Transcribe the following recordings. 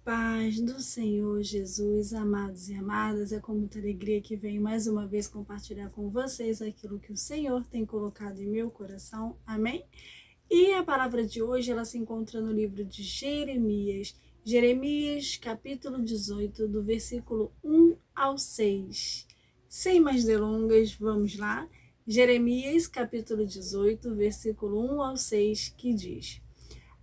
paz do Senhor Jesus, amados e amadas, é com muita alegria que venho mais uma vez compartilhar com vocês aquilo que o Senhor tem colocado em meu coração, amém? E a palavra de hoje, ela se encontra no livro de Jeremias, capítulo 18, do versículo 1 ao 6. Sem mais delongas, vamos lá. Jeremias, capítulo 18, versículo 1 ao 6, que diz: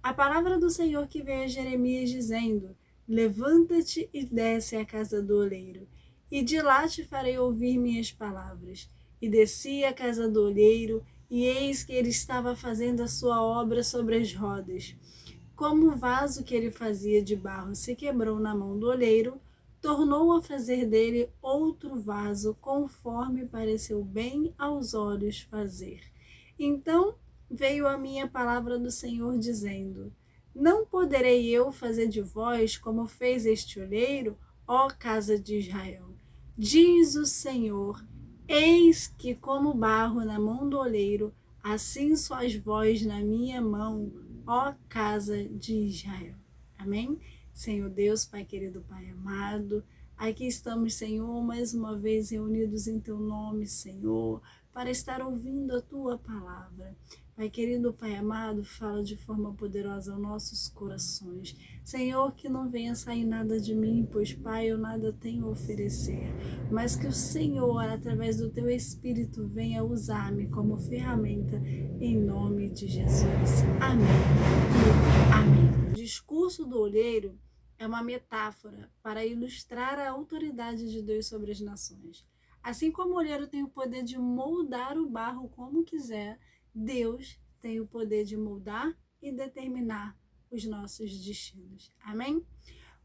A palavra do Senhor que veio a Jeremias dizendo: Levanta-te e desce à casa do oleiro, e de lá te farei ouvir minhas palavras. E desci à casa do oleiro, e eis que ele estava fazendo a sua obra sobre as rodas. Como o vaso que ele fazia de barro se quebrou na mão do oleiro, tornou a fazer dele outro vaso, conforme pareceu bem aos olhos fazer. Então veio a minha palavra do Senhor dizendo: Não poderei eu fazer de vós como fez este oleiro, ó casa de Israel? Diz o Senhor: Eis que como barro na mão do oleiro, assim sois vós na minha mão, ó casa de Israel. Amém? Senhor Deus, Pai querido, Pai amado, aqui estamos, Senhor, mais uma vez reunidos em Teu nome, Senhor, para estar ouvindo a Tua palavra. Pai querido, Pai amado, fala de forma poderosa aos nossos corações. Senhor, que não venha sair nada de mim, pois, Pai, eu nada tenho a oferecer, mas que o Senhor, através do Teu Espírito, venha usar-me como ferramenta, em nome de Jesus. Amém e amém. O discurso do olheiro é uma metáfora para ilustrar a autoridade de Deus sobre as nações. Assim como o olheiro tem o poder de moldar o barro como quiser, Deus tem o poder de moldar e determinar os nossos destinos. Amém?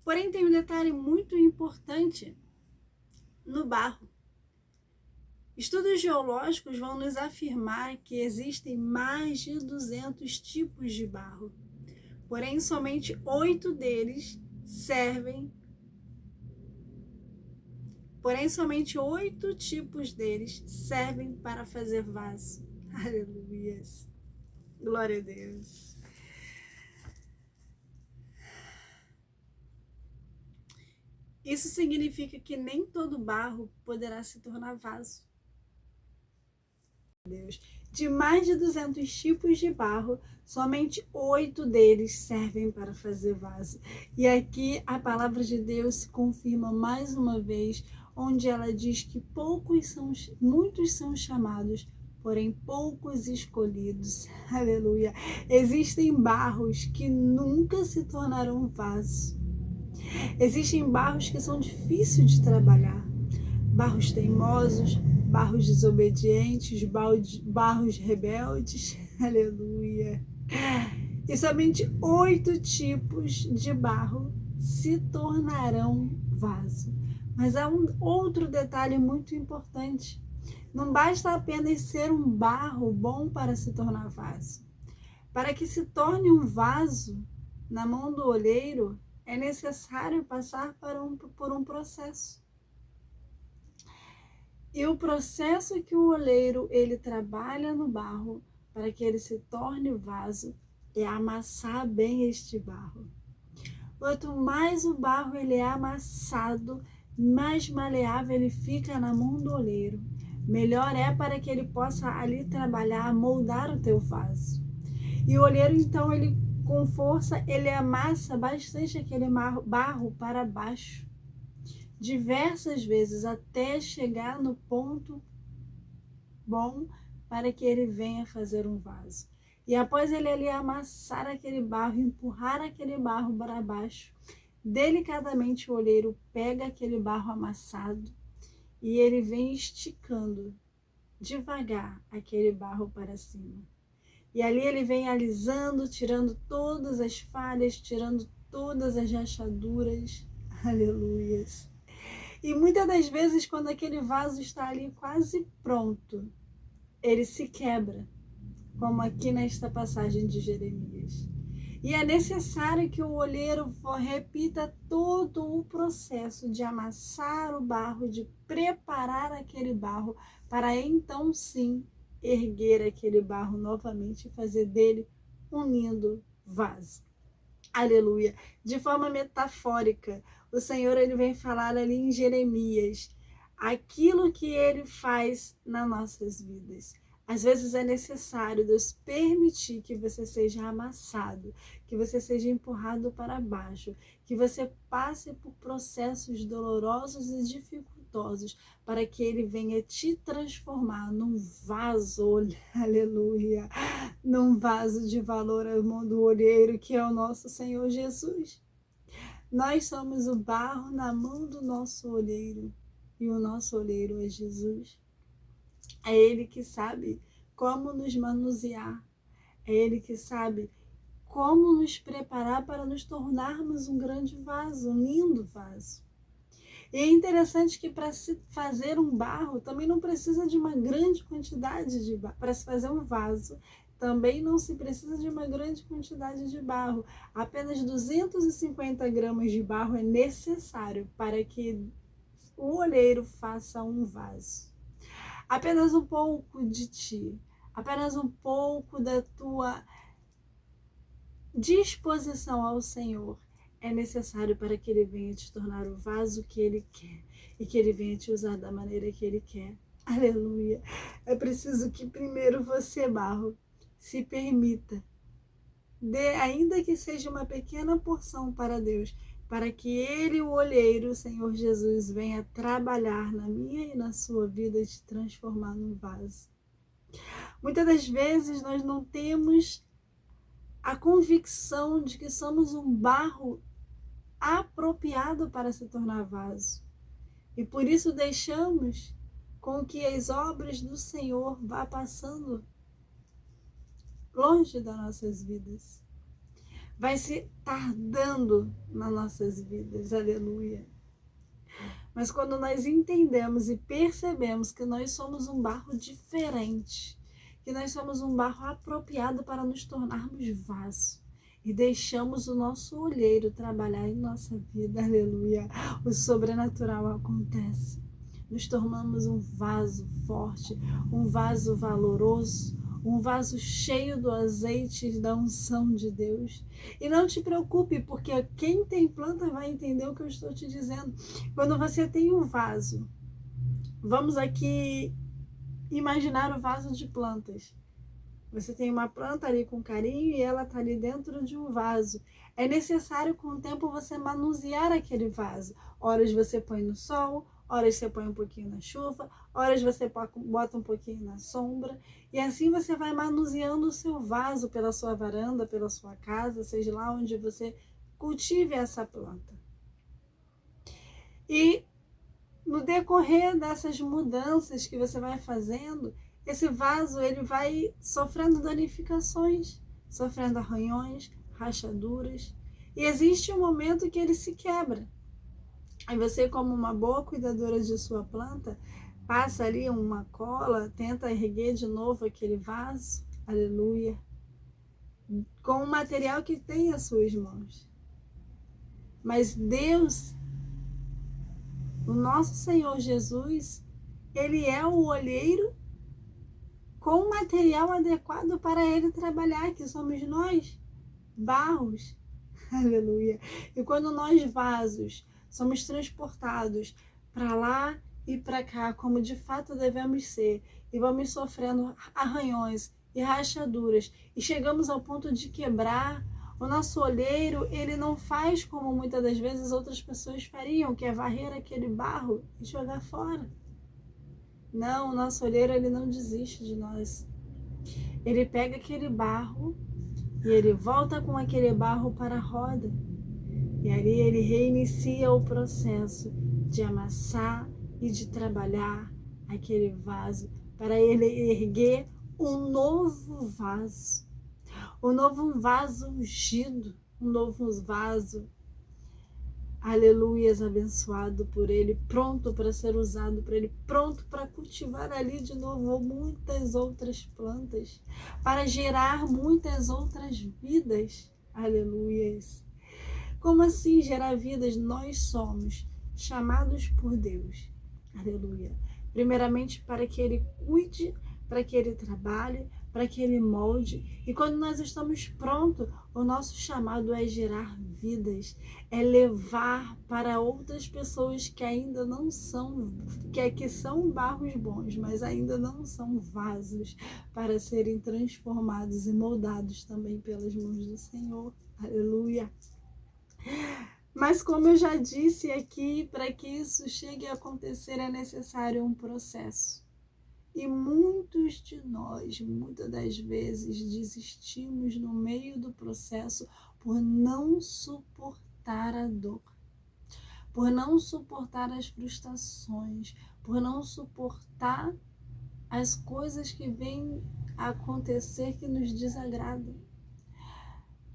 Porém, tem um detalhe muito importante no barro. Estudos geológicos vão nos afirmar que existem mais de 200 tipos de barro. Porém, somente 8 deles servem. Porém, somente 8 tipos deles servem para fazer vaso. Aleluia. Glória a Deus. Isso significa que nem todo barro poderá se tornar vaso. Deus. De mais de 200 tipos de barro, somente 8 deles servem para fazer vaso. E aqui a palavra de Deus se confirma mais uma vez, onde ela diz que muitos são chamados, porém poucos escolhidos. Aleluia. Existem barros que nunca se tornarão vaso. Existem barros que são difíceis de trabalhar. Barros teimosos, barros desobedientes, barros rebeldes. Aleluia. E somente 8 tipos de barro se tornarão vaso. Mas há um outro detalhe muito importante. Não basta apenas ser um barro bom para se tornar vaso. Para que se torne um vaso na mão do olheiro, é necessário passar por um processo. E o processo que o oleiro ele trabalha no barro para que ele se torne vaso é amassar bem este barro. Quanto mais o barro ele é amassado, mais maleável ele fica na mão do oleiro. Melhor é para que ele possa ali trabalhar, moldar o teu vaso. E o oleiro então ele com força ele amassa bastante aquele barro para baixo, diversas vezes, até chegar no ponto bom para que ele venha fazer um vaso. E após ele ali amassar aquele barro, empurrar aquele barro para baixo, delicadamente o olheiro pega aquele barro amassado e ele vem esticando devagar aquele barro para cima. E ali ele vem alisando, tirando todas as falhas, tirando todas as rachaduras. Aleluias. E muitas das vezes, quando aquele vaso está ali quase pronto, ele se quebra, como aqui nesta passagem de Jeremias. E é necessário que o olheiro repita todo o processo de amassar o barro, de preparar aquele barro, para então sim erguer aquele barro novamente e fazer dele um lindo vaso. Aleluia. De forma metafórica, o Senhor ele vem falar ali em Jeremias aquilo que ele faz nas nossas vidas. Às vezes é necessário Deus permitir que você seja amassado, que você seja empurrado para baixo, que você passe por processos dolorosos e dificultosos, para que Ele venha te transformar num vaso, aleluia, num vaso de valor ao mão do olheiro, que é o nosso Senhor Jesus. Nós somos o barro na mão do nosso olheiro, e o nosso olheiro é Jesus. É Ele que sabe como nos manusear. É Ele que sabe como nos preparar para nos tornarmos um grande vaso, um lindo vaso. E é interessante que para se fazer um barro, também não precisa de uma grande quantidade de barro. Para se fazer um vaso, também não se precisa de uma grande quantidade de barro. Apenas 250 gramas de barro é necessário para que o olheiro faça um vaso. Apenas um pouco de ti, apenas um pouco da tua disposição ao Senhor é necessário para que Ele venha te tornar o vaso que Ele quer e que Ele venha te usar da maneira que Ele quer. Aleluia! É preciso que primeiro você, barro, se permita, ainda que seja uma pequena porção para Deus, para que Ele, o olheiro, o Senhor Jesus, venha trabalhar na minha e na sua vida e te transformar num vaso. Muitas das vezes nós não temos a convicção de que somos um barro apropriado para se tornar vaso. E por isso deixamos com que as obras do Senhor vá passando longe das nossas vidas. Vai se tardando nas nossas vidas, aleluia. Mas quando nós entendemos e percebemos que nós somos um barro diferente, que nós somos um barro apropriado para nos tornarmos vaso, e deixamos o nosso olheiro trabalhar em nossa vida, aleluia, o sobrenatural acontece. Nos tornamos um vaso forte, um vaso valoroso, um vaso cheio do azeite da unção de Deus. E não te preocupe, porque quem tem planta vai entender o que eu estou te dizendo. Quando você tem um vaso, vamos aqui imaginar o vaso de plantas. Você tem uma planta ali com carinho e ela está ali dentro de um vaso. É necessário com o tempo você manusear aquele vaso. Horas você põe no sol, horas você põe um pouquinho na chuva, horas você bota um pouquinho na sombra. E assim você vai manuseando o seu vaso pela sua varanda, pela sua casa, seja lá onde você cultive essa planta. E no decorrer dessas mudanças que você vai fazendo, esse vaso ele vai sofrendo danificações, sofrendo arranhões, rachaduras. E existe um momento que ele se quebra. Aí você, como uma boa cuidadora de sua planta, passa ali uma cola, tenta erguer de novo aquele vaso, aleluia, com o material que tem às suas mãos. Mas Deus, o nosso Senhor Jesus, Ele é o olheiro com o material adequado para Ele trabalhar, que somos nós, barros, aleluia. E quando nós, vasos, somos transportados para lá e para cá, como de fato devemos ser, e vamos sofrendo arranhões e rachaduras, e chegamos ao ponto de quebrar, o nosso olheiro, ele não faz como muitas das vezes outras pessoas fariam, que é varrer aquele barro e jogar fora. Não, o nosso olheiro, ele não desiste de nós. Ele pega aquele barro e ele volta com aquele barro para a roda. E ali ele reinicia o processo de amassar e de trabalhar aquele vaso para ele erguer um novo vaso. Um novo vaso ungido, um novo vaso, aleluias, abençoado por Ele, pronto para ser usado por Ele, pronto para cultivar ali de novo muitas outras plantas, para gerar muitas outras vidas, aleluias. Como assim gerar vidas? Nós somos chamados por Deus, aleluia, primeiramente para que Ele cuide, para que Ele trabalhe, para que Ele molde. E quando nós estamos prontos, o nosso chamado é gerar vidas, é levar para outras pessoas que ainda não são, que são barros bons, mas ainda não são vasos para serem transformados e moldados também pelas mãos do Senhor. Aleluia! Mas como eu já disse aqui, para que isso chegue a acontecer é necessário um processo. E muitos de nós, muitas das vezes, desistimos no meio do processo por não suportar a dor, por não suportar as frustrações, por não suportar as coisas que vêm a acontecer que nos desagradam.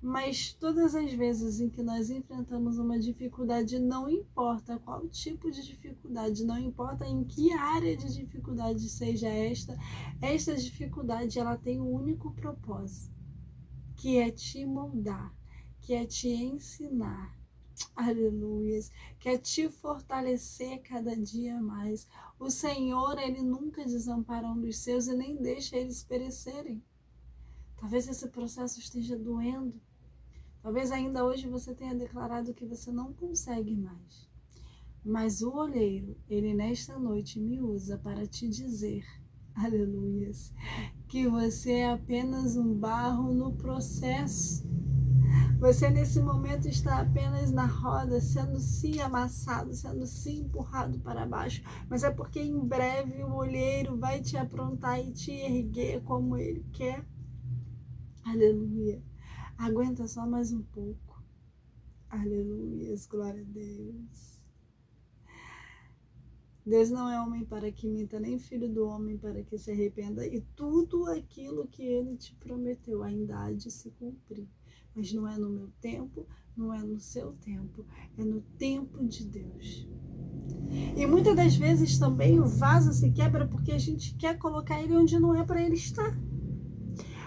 Mas todas as vezes em que nós enfrentamos uma dificuldade, não importa qual tipo de dificuldade, não importa em que área de dificuldade seja esta dificuldade ela tem um único propósito, que é te moldar, que é te ensinar, aleluias, que é te fortalecer cada dia mais. O Senhor, Ele nunca desampara um dos seus e nem deixa eles perecerem. Talvez esse processo esteja doendo. Talvez ainda hoje você tenha declarado que você não consegue mais. Mas o olheiro, ele nesta noite me usa para te dizer, aleluias, que você é apenas um barro no processo. Você nesse momento está apenas na roda, sendo sim amassado, sendo sim empurrado para baixo. Mas é porque em breve o olheiro vai te aprontar e te erguer como ele quer. Aleluia. Aguenta só mais um pouco. Aleluias, glória a Deus. Deus não é homem para que minta, nem filho do homem para que se arrependa. E tudo aquilo que Ele te prometeu ainda há de se cumprir. Mas não é no meu tempo, não é no seu tempo, é no tempo de Deus. E muitas das vezes também o vaso se quebra porque a gente quer colocar ele onde não é para ele estar.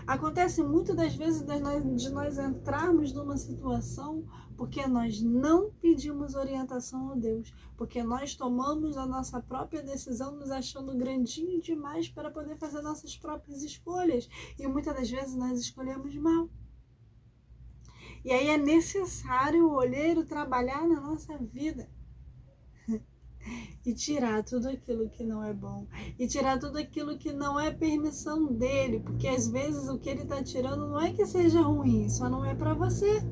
Acontece muitas das vezes de nós entrarmos numa situação porque nós não pedimos orientação a Deus, porque nós tomamos a nossa própria decisão nos achando grandinho demais para poder fazer nossas próprias escolhas. E muitas das vezes nós escolhemos mal. E aí é necessário o olheiro trabalhar na nossa vida. E tirar tudo aquilo que não é bom. E tirar tudo aquilo que não é permissão dele. Porque às vezes o que ele está tirando não é que seja ruim, só não é para você.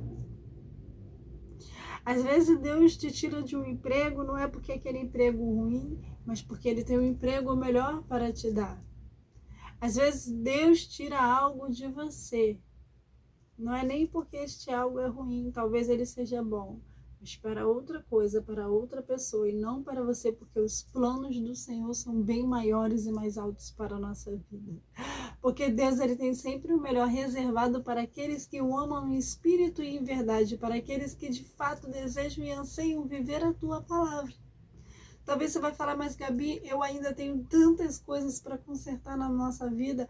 Às vezes Deus te tira de um emprego, não é porque aquele emprego é ruim, mas porque ele tem um emprego melhor para te dar. Às vezes Deus tira algo de você. Não é nem porque este algo é ruim, talvez ele seja bom. Mas para outra coisa, para outra pessoa e não para você, porque os planos do Senhor são bem maiores e mais altos para a nossa vida. Porque Deus ele tem sempre o melhor reservado para aqueles que o amam em espírito e em verdade, para aqueles que de fato desejam e anseiam viver a tua palavra. Talvez você vai falar, mas Gabi, eu ainda tenho tantas coisas para consertar na nossa vida,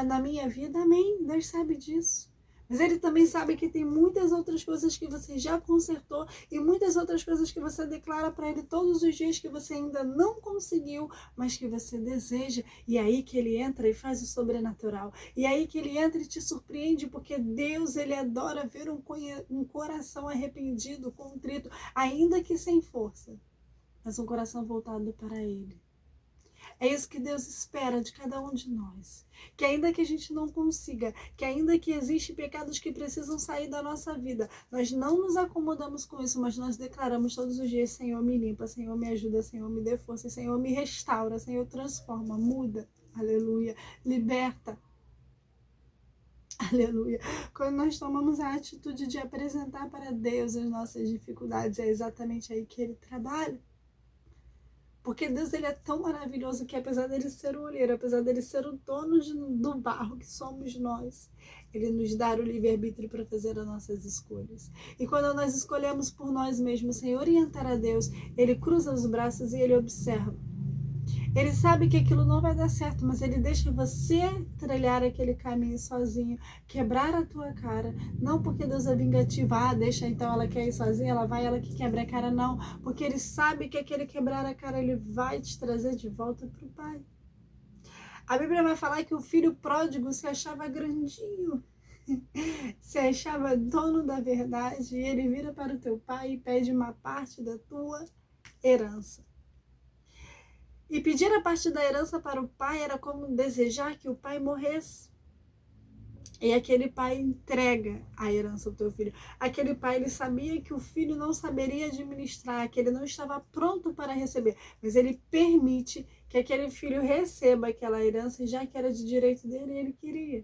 na minha vida, amém, Deus sabe disso. Mas Ele também sabe que tem muitas outras coisas que você já consertou e muitas outras coisas que você declara para Ele todos os dias que você ainda não conseguiu, mas que você deseja. E é aí que Ele entra e faz o sobrenatural. E é aí que Ele entra e te surpreende, porque Deus, Ele adora ver um coração arrependido, contrito, ainda que sem força, mas um coração voltado para Ele. É isso que Deus espera de cada um de nós. Que ainda que a gente não consiga, que ainda que existem pecados que precisam sair da nossa vida, nós não nos acomodamos com isso, mas nós declaramos todos os dias, Senhor, me limpa, Senhor, me ajuda, Senhor, me dê força, Senhor, me restaura, Senhor, transforma, muda, aleluia, liberta. Aleluia. Quando nós tomamos a atitude de apresentar para Deus as nossas dificuldades, é exatamente aí que Ele trabalha. Porque Deus ele é tão maravilhoso que apesar dele ser o olheiro, apesar dele ser o dono do barro que somos nós, ele nos dá o livre-arbítrio para fazer as nossas escolhas. E quando nós escolhemos por nós mesmos sem orientar a Deus, ele cruza os braços e ele observa. Ele sabe que aquilo não vai dar certo, mas ele deixa você trilhar aquele caminho sozinho, quebrar a tua cara. Não porque Deus é vingativo, deixa então ela quer ir sozinha, ela vai, ela que quebra a cara, não. Porque ele sabe que aquele quebrar a cara, ele vai te trazer de volta para o Pai. A Bíblia vai falar que o filho pródigo se achava grandinho, se achava dono da verdade, e ele vira para o teu pai e pede uma parte da tua herança. E pedir a parte da herança para o pai era como desejar que o pai morresse. E aquele pai entrega a herança ao teu filho. Aquele pai, ele sabia que o filho não saberia administrar, que ele não estava pronto para receber, mas ele permite que aquele filho receba aquela herança, já que era de direito dele e ele queria.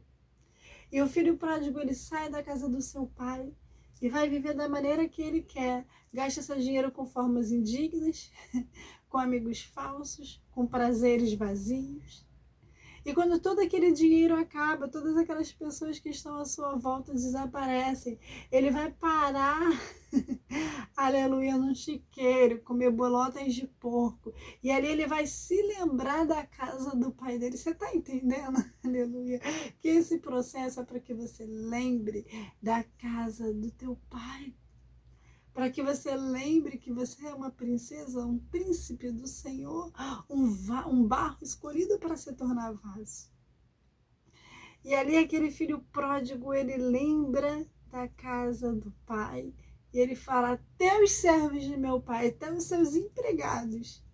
E o filho pródigo, ele sai da casa do seu pai e vai viver da maneira que ele quer. Gasta seu dinheiro com formas indignas, com amigos falsos, com prazeres vazios. E quando todo aquele dinheiro acaba, todas aquelas pessoas que estão à sua volta desaparecem, ele vai parar, aleluia, num chiqueiro, comer bolotas de porco. E ali ele vai se lembrar da casa do pai dele. Você está entendendo, aleluia? Que esse processo é para que você lembre da casa do teu pai. Para que você lembre que você é uma princesa, um príncipe do Senhor, um barro escolhido para se tornar vaso. E ali aquele filho pródigo, ele lembra da casa do pai. E ele fala, até os servos de meu pai, até os seus empregados,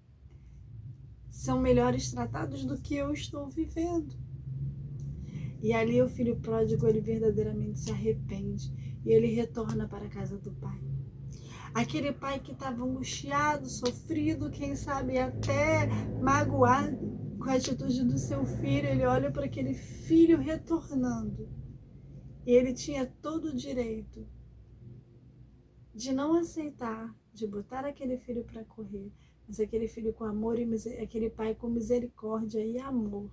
são melhores tratados do que eu estou vivendo. E ali o filho pródigo, ele verdadeiramente se arrepende. E ele retorna para a casa do pai. Aquele pai que estava angustiado, sofrido, quem sabe até magoado com a atitude do seu filho, ele olha para aquele filho retornando. E ele tinha todo o direito de não aceitar, de botar aquele filho para correr, mas aquele filho com amor e aquele pai com misericórdia e amor,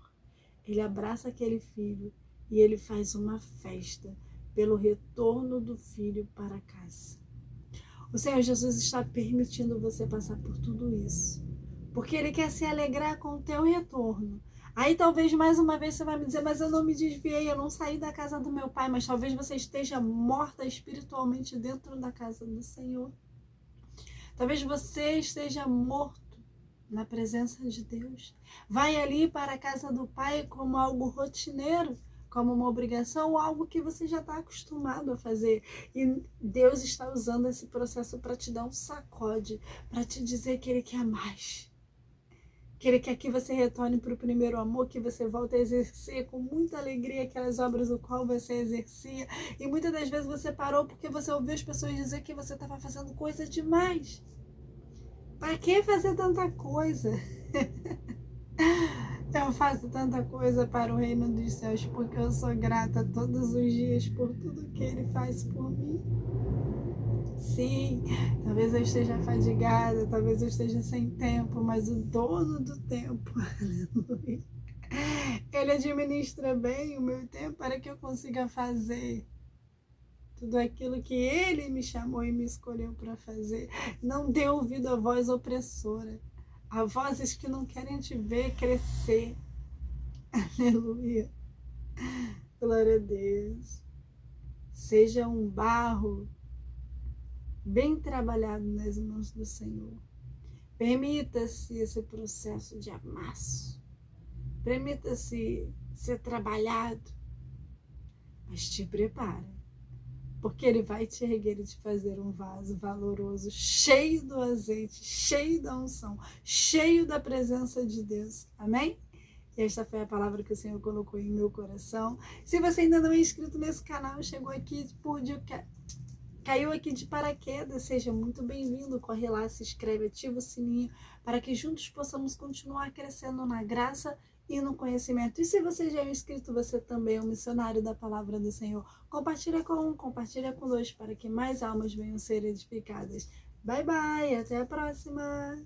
ele abraça aquele filho e ele faz uma festa pelo retorno do filho para casa. O Senhor Jesus está permitindo você passar por tudo isso, porque Ele quer se alegrar com o teu retorno. Aí talvez mais uma vez você vai me dizer, mas eu não me desviei, eu não saí da casa do meu pai, mas talvez você esteja morta espiritualmente dentro da casa do Senhor. Talvez você esteja morto na presença de Deus. Vai ali para a casa do pai como algo rotineiro, como uma obrigação ou algo que você já está acostumado a fazer. E Deus está usando esse processo para te dar um sacode, para te dizer que Ele quer mais. Que Ele quer que você retorne para o primeiro amor, que você volte a exercer com muita alegria aquelas obras do qual você exercia. E muitas das vezes você parou porque você ouviu as pessoas dizer que você estava fazendo coisa demais. Para que fazer tanta coisa? Eu faço tanta coisa para o reino dos céus porque eu sou grata todos os dias por tudo que Ele faz por mim. Sim, talvez eu esteja fadigada, talvez eu esteja sem tempo, mas o dono do tempo, aleluia, Ele administra bem o meu tempo para que eu consiga fazer tudo aquilo que Ele me chamou e me escolheu para fazer. Não dê ouvido à voz opressora, a vozes que não querem te ver crescer. Aleluia. Glória a Deus. Seja um barro bem trabalhado nas mãos do Senhor. Permita-se esse processo de amasso. Permita-se ser trabalhado. Mas te prepara. Porque Ele vai te erguer e te fazer um vaso valoroso, cheio do azeite, cheio da unção, cheio da presença de Deus. Amém? E esta foi a palavra que o Senhor colocou em meu coração. Se você ainda não é inscrito nesse canal, chegou aqui caiu aqui de paraquedas, seja muito bem-vindo. Corre lá, se inscreve, ativa o sininho, para que juntos possamos continuar crescendo na graça e no conhecimento. E se você já é inscrito, você também é um missionário da palavra do Senhor. Compartilha com um, compartilha com dois, para que mais almas venham ser edificadas. Bye, bye, até a próxima!